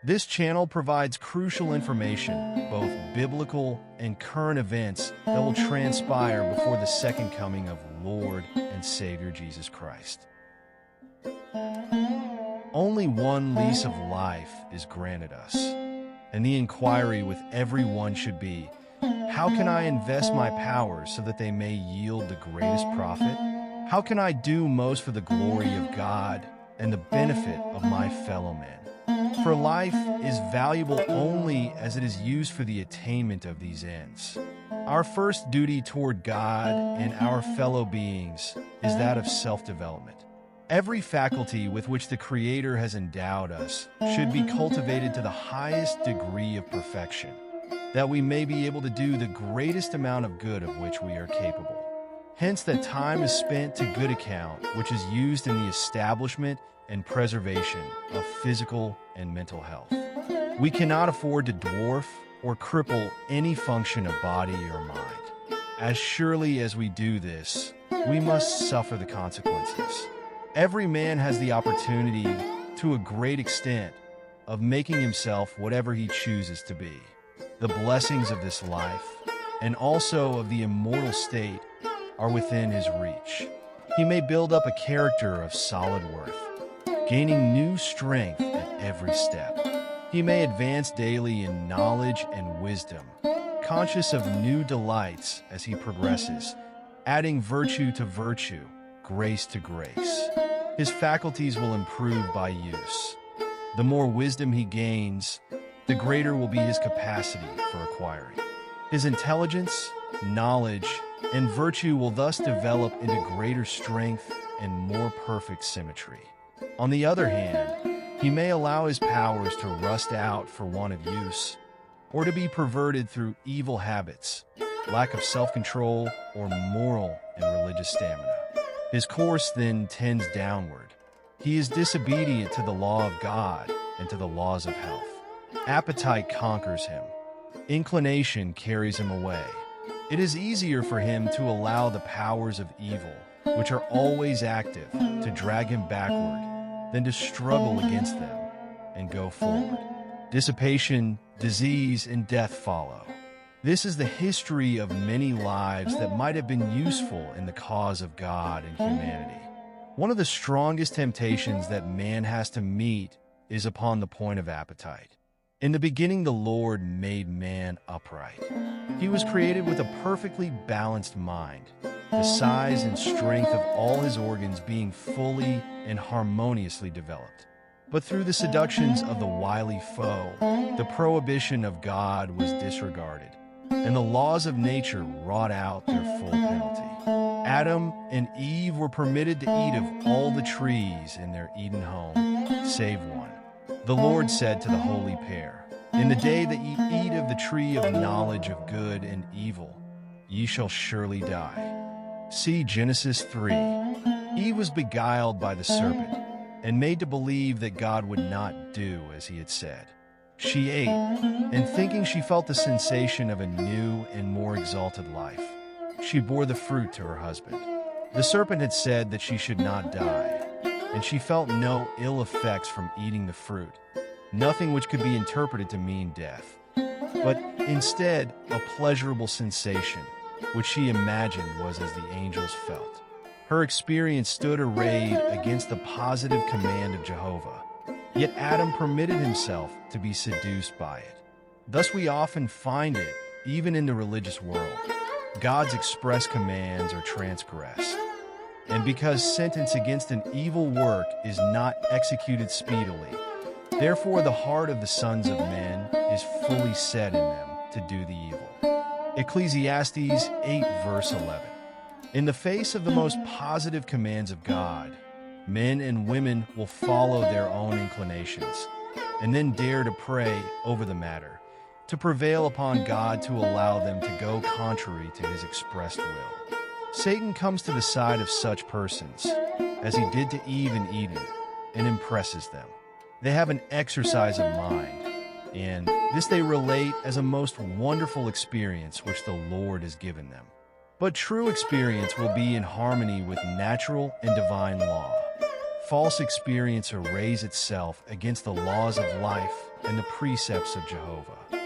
This channel provides crucial information, both biblical and current events that will transpire before the second coming of Lord and Savior Jesus Christ. Only one lease of life is granted us, and the inquiry with everyone should be, how can I invest my powers so that they may yield the greatest profit? How can I do most for the glory of God and the benefit of my fellow men? For life is valuable only as it is used for the attainment of these ends. Our first duty toward God and our fellow beings is that of self-development. Every faculty with which the Creator has endowed us should be cultivated to the highest degree of perfection, that we may be able to do the greatest amount of good of which we are capable. Hence, that time is spent to good account, which is used in the establishment and preservation of physical and mental health. We cannot afford to dwarf or cripple any function of body or mind. As surely as we do this, we must suffer the consequences. Every man has the opportunity, to a great extent, of making himself whatever he chooses to be. The blessings of this life, and also of the immortal state, are within his reach. He may build up a character of solid worth, gaining new strength at every step. He may advance daily in knowledge and wisdom, conscious of new delights as he progresses, adding virtue to virtue, grace to grace. His faculties will improve by use. The more wisdom he gains, the greater will be his capacity for acquiring. His intelligence, knowledge, and virtue will thus develop into greater strength and more perfect symmetry. On the other hand, he may allow his powers to rust out for want of use, or to be perverted through evil habits, lack of self-control, or moral and religious stamina. His course then tends downward. He is disobedient to the law of God and to the laws of health. Appetite conquers him. Inclination carries him away. It is easier for him to allow the powers of evil, which are always active, to drag him backward than to struggle against them and go forward. Dissipation, disease, and death follow. This is the history of many lives that might have been useful in the cause of God and humanity. One of the strongest temptations that man has to meet is upon the point of appetite. In the beginning, the Lord made man upright. He was created with a perfectly balanced mind, the size and strength of all his organs being fully and harmoniously developed. But through the seductions of the wily foe, the prohibition of God was disregarded, and the laws of nature wrought out their full penalty. Adam and Eve were permitted to eat of all the trees in their Eden home, save one. The Lord said to the holy pair, "In the day that ye eat of the tree of knowledge of good and evil, ye shall surely die." See Genesis 3. Eve was beguiled by the serpent and made to believe that God would not do as he had said. She ate, and thinking she felt the sensation of a new and more exalted life, she bore the fruit to her husband. The serpent had said that she should not die, and she felt no ill effects from eating the fruit, nothing which could be interpreted to mean death, but instead a pleasurable sensation, which she imagined was as the angels felt. Her experience stood arrayed against the positive command of Jehovah, yet Adam permitted himself to be seduced by it. Thus we often find it, even in the religious world. God's express commands are transgressed. And because sentence against an evil work is not executed speedily, therefore the heart of the sons of men is fully set in them to do the evil. Ecclesiastes 8 verse 11. In the face of the most positive commands of God, men and women will follow their own inclinations, and then dare to pray over the matter, to prevail upon God to allow them to go contrary to his expressed will. Satan comes to the side of such persons, as he did to Eve in Eden, and impresses them. They have an exercise of mind, and this they relate as a most wonderful experience which the Lord has given them. But true experience will be in harmony with natural and divine law. false experience arrays itself against the laws of life and the precepts of Jehovah.